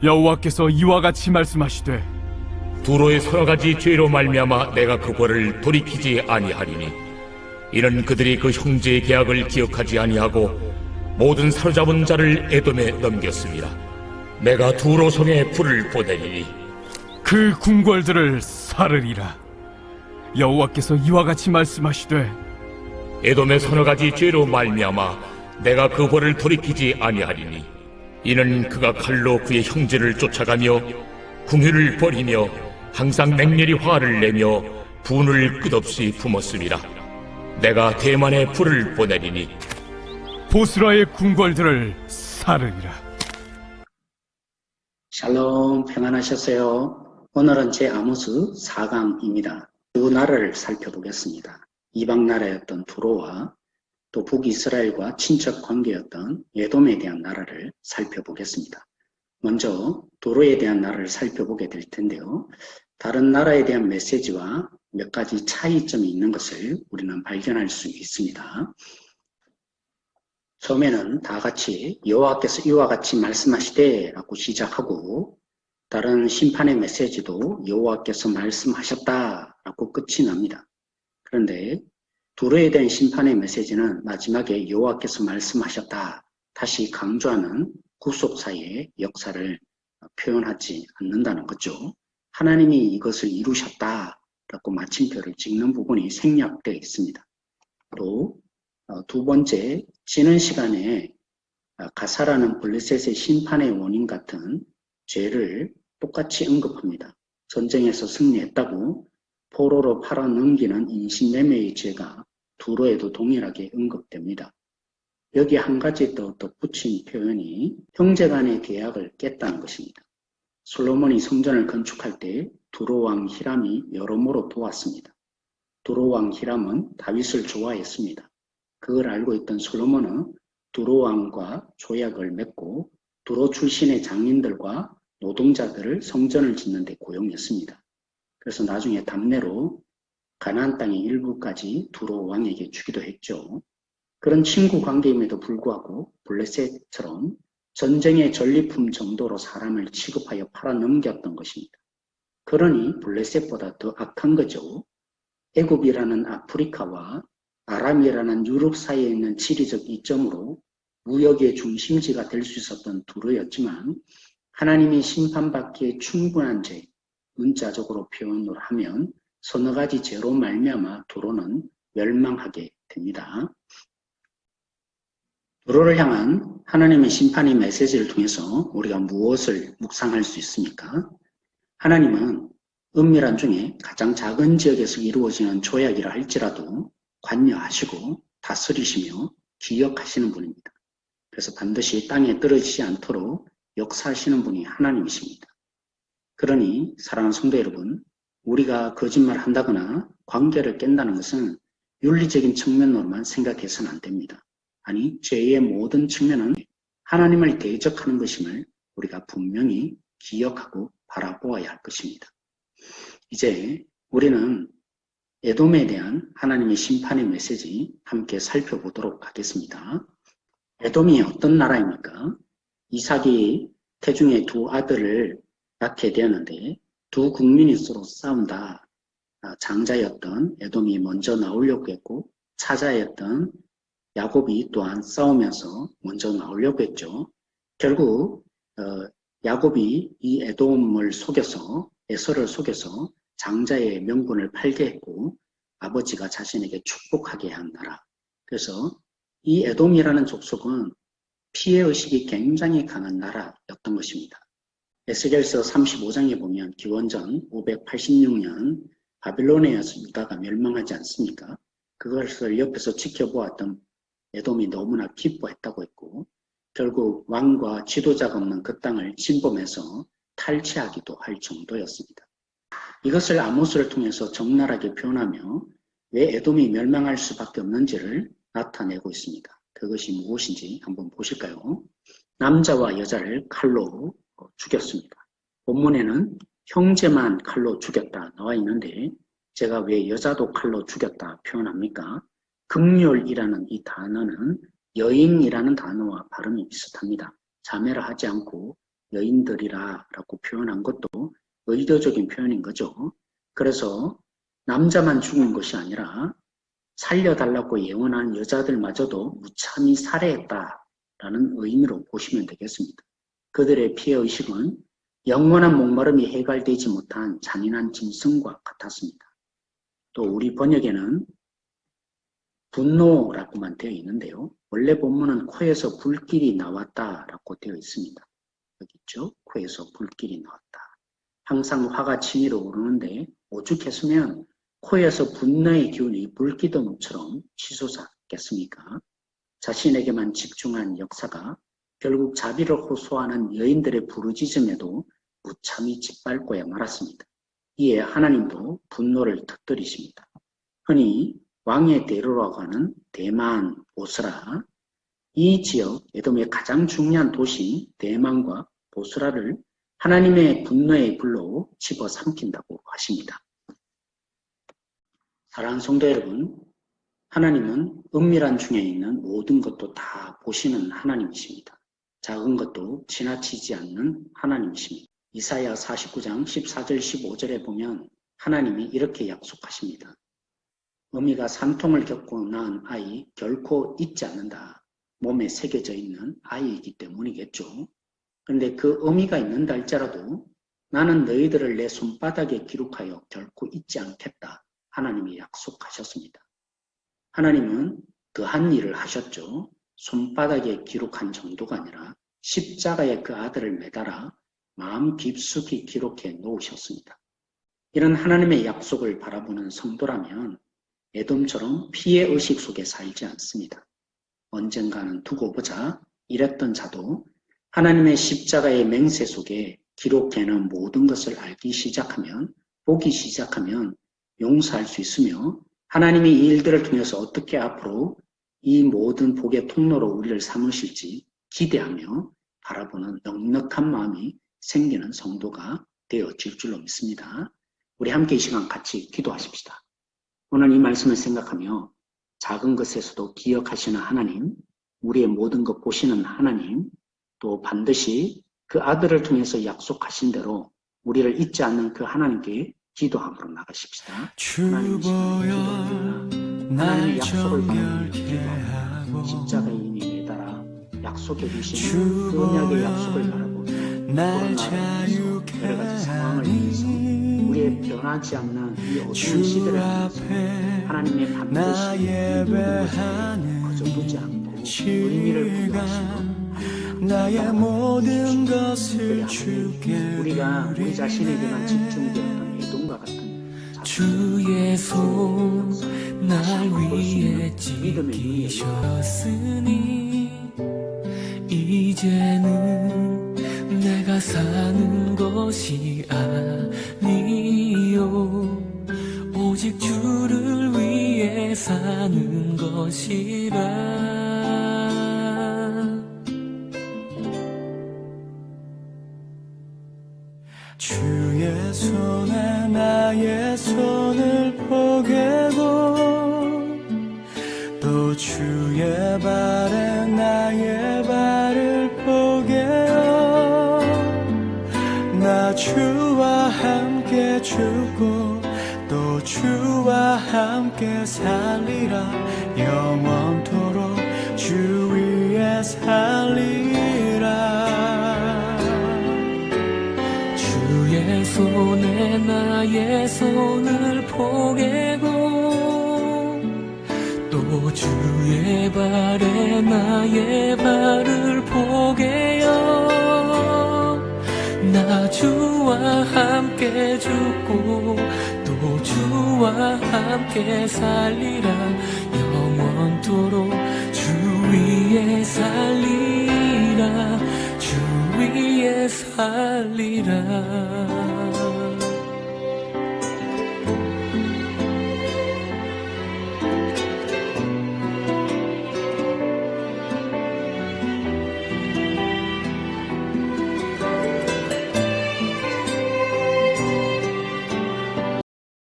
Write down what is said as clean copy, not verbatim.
여호와께서 이와 같이 말씀하시되 두로의 서너 가지 죄로 말미암아 내가 그 벌을 돌이키지 아니하리니 이는 그들이 그 형제의 계약을 기억하지 아니하고 모든 사로잡은 자를 에돔에 넘겼습니다. 내가 두로 성에 불을 보내리니 그 궁궐들을 사르리라. 여호와께서 이와 같이 말씀하시되 에돔의 서너 가지 죄로 말미암아 내가 그 벌을 돌이키지 아니하리니 이는 그가 칼로 그의 형제를 쫓아가며 궁유를 버리며 항상 맹렬히 화를 내며 분을 끝없이 품었습니다. 내가 대만에 불을 보내리니 보스라의 궁궐들을 사르리라. 샬롬, 평안하셨어요? 오늘은 제 아모스 4강입니다. 두 나라를 살펴보겠습니다. 이방 나라였던 두로와 또 북이스라엘과 친척 관계였던 에돔에 대한 나라를 살펴보겠습니다. 먼저 두로에 대한 나라를 살펴보게 될 텐데요. 다른 나라에 대한 메시지와 몇 가지 차이점이 있는 것을 우리는 발견할 수 있습니다. 처음에는 다 같이 여호와께서 이와 같이 말씀하시되 라고 시작하고 다른 심판의 메시지도 여호와께서 말씀하셨다 라고 끝이 납니다. 그런데 두로에 대한 심판의 메시지는 마지막에 여호와께서 말씀하셨다 다시 강조하는 구속사의 역사를 표현하지 않는다는 거죠. 하나님이 이것을 이루셨다 라고 마침표를 찍는 부분이 생략되어 있습니다. 또 두 번째, 지난 시간에 가사라는 블레셋의 심판의 원인 같은 죄를 똑같이 언급합니다. 전쟁에서 승리했다고 포로로 팔아넘기는 인신매매의 죄가 두로에도 동일하게 언급됩니다. 여기 한 가지 더 덧붙인 표현이 형제간의 계약을 깼다는 것입니다. 솔로몬이 성전을 건축할 때 두로왕 히람이 여러모로 도왔습니다. 두로왕 히람은 다윗을 좋아했습니다. 그걸 알고 있던 솔로몬은 두로왕과 조약을 맺고 두로 출신의 장인들과 노동자들을 성전을 짓는 데 고용했습니다. 그래서 나중에 답례로 가나안 땅의 일부까지 두로왕에게 주기도 했죠. 그런 친구 관계임에도 불구하고 블레셋처럼 전쟁의 전리품 정도로 사람을 취급하여 팔아넘겼던 것입니다. 그러니 블레셋보다 더 악한 거죠. 애굽이라는 아프리카와 아람이라는 유럽 사이에 있는 지리적 이점으로 무역의 중심지가 될 수 있었던 두로였지만 하나님이 심판받기에 충분한 죄, 문자적으로 표현을 하면 서너 가지 죄로 말미암아 두로는 멸망하게 됩니다. 두로를 향한 하나님의 심판의 메시지를 통해서 우리가 무엇을 묵상할 수 있습니까? 하나님은 은밀한 중에 가장 작은 지역에서 이루어지는 조약이라 할지라도 관여하시고 다스리시며 기억하시는 분입니다. 그래서 반드시 땅에 떨어지지 않도록 역사하시는 분이 하나님이십니다. 그러니 사랑하는 성도 여러분, 우리가 거짓말을 한다거나 관계를 깬다는 것은 윤리적인 측면으로만 생각해서는 안 됩니다. 아니, 죄의 모든 측면은 하나님을 대적하는 것임을 우리가 분명히 기억하고 바라보아야 할 것입니다. 이제 우리는 에돔에 대한 하나님의 심판의 메시지 함께 살펴보도록 하겠습니다. 에돔이 어떤 나라입니까? 이삭이 태중의 두 아들을 낳게 되었는데 두 국민이 서로 싸운다. 장자였던 에돔이 먼저 나오려고 했고 차자였던 야곱이 또한 싸우면서 먼저 나오려고 했죠. 결국 야곱이 이 에돔을 속여서 에서를 속여서 장자의 명분을 팔게 했고 아버지가 자신에게 축복하게 한 나라. 그래서 이 에돔이라는 족속은 피해의식이 굉장히 강한 나라였던 것입니다. 에스겔서 35장에 보면 기원전 586년 바빌론에서 유다가 멸망하지 않습니까? 그것을 옆에서 지켜보았던 에돔이 너무나 기뻐했다고 했고 결국 왕과 지도자가 없는 그 땅을 침범해서 탈취하기도 할 정도였습니다. 이것을 아모스를 통해서 적나라하게 표현하며 왜 에돔이 멸망할 수밖에 없는지를 나타내고 있습니다. 그것이 무엇인지 한번 보실까요? 남자와 여자를 칼로 죽였습니다. 본문에는 형제만 칼로 죽였다 나와 있는데 제가 왜 여자도 칼로 죽였다 표현합니까? 극렬이라는 이 단어는 여인이라는 단어와 발음이 비슷합니다. 자매를 하지 않고 여인들이라 라고 표현한 것도 의도적인 표현인 거죠. 그래서 남자만 죽은 것이 아니라 살려달라고 예언한 여자들마저도 무참히 살해했다라는 의미로 보시면 되겠습니다. 그들의 피해의식은 영원한 목마름이 해결되지 못한 잔인한 짐승과 같았습니다. 또 우리 번역에는 분노라고만 되어 있는데요. 원래 본문은 코에서 불길이 나왔다라고 되어 있습니다. 여기 있죠? 코에서 불길이 나왔다. 항상 화가 치밀어 오르는데 오죽했으면 코에서 분노의 기운이 불기둥처럼 치솟았겠습니까? 자신에게만 집중한 역사가 결국 자비를 호소하는 여인들의 부르짖음에도 무참히 짓밟고야 말았습니다. 이에 하나님도 분노를 터뜨리십니다. 흔히 왕의 대로라고 하는 대만, 보스라, 이 지역 에돔의 가장 중요한 도시 대만과 보스라를 하나님의 분노의 불로 집어삼킨다고 하십니다. 사랑하는 성도 여러분, 하나님은 은밀한 중에 있는 모든 것도 다 보시는 하나님이십니다. 작은 것도 지나치지 않는 하나님이십니다. 이사야 49장 14절 15절에 보면 하나님이 이렇게 약속하십니다. 어미가 산통을 겪고 낳은 아이 결코 잊지 않는다. 몸에 새겨져 있는 아이이기 때문이겠죠. 그런데 그 어미가 있는다 할지라도 나는 너희들을 내 손바닥에 기록하여 결코 잊지 않겠다. 하나님이 약속하셨습니다. 하나님은 더한 일을 하셨죠. 손바닥에 기록한 정도가 아니라 십자가에 그 아들을 매달아 마음 깊숙이 기록해 놓으셨습니다. 이런 하나님의 약속을 바라보는 성도라면 에돔처럼 피해 의식 속에 살지 않습니다. 언젠가는 두고 보자 이랬던 자도 하나님의 십자가의 맹세 속에 기록해놓은 모든 것을 알기 시작하면, 보기 시작하면 용서할 수 있으며 하나님이 이 일들을 통해서 어떻게 앞으로 이 모든 복의 통로로 우리를 삼으실지 기대하며 바라보는 넉넉한 마음이 생기는 성도가 되어질 줄로 믿습니다. 우리 함께 이 시간 같이 기도하십시다. 오늘 이 말씀을 생각하며 작은 것에서도 기억하시는 하나님, 우리의 모든 것 보시는 하나님, 또 반드시 그 아들을 통해서 약속하신 대로 우리를 잊지 않는 그 하나님께 기도함으로 나가십시다. 하나님 하나님의 약속을 바라보며 기도하고 십자가에 이미 매달아 약속해 주신 그 언약의 약속을 바라보며 코로나로 인해서 여러 가지 상황을 위해서 우리의 변하지 않는 이 어두운 시대를 위해서 하나님의 반드시 이루어지게 거저두지 않고 의미를 부여하시고 나의 모든 것을 주께 우리가 우리 자신에게만 집중되었던 애동과 같은 주의 손 날 위해 지키셨으니 이제는 내가 사는 것이 아니요 오직 주를 위해 사는 것이라. 주의 손에 나의 손을 포개고 또 주의 발에 나의 발을 포개어 나 주와 함께 죽고 또 주와 함께 살리라 영원토록 주 위에 살리라. 주의 손에 나의 손을 포개고 또 주의 발에 나의 발을 포개어 나 주와 함께 죽고 또 주와 함께 살리라 영원토록 주 위에 살리라 주 위에 살리라.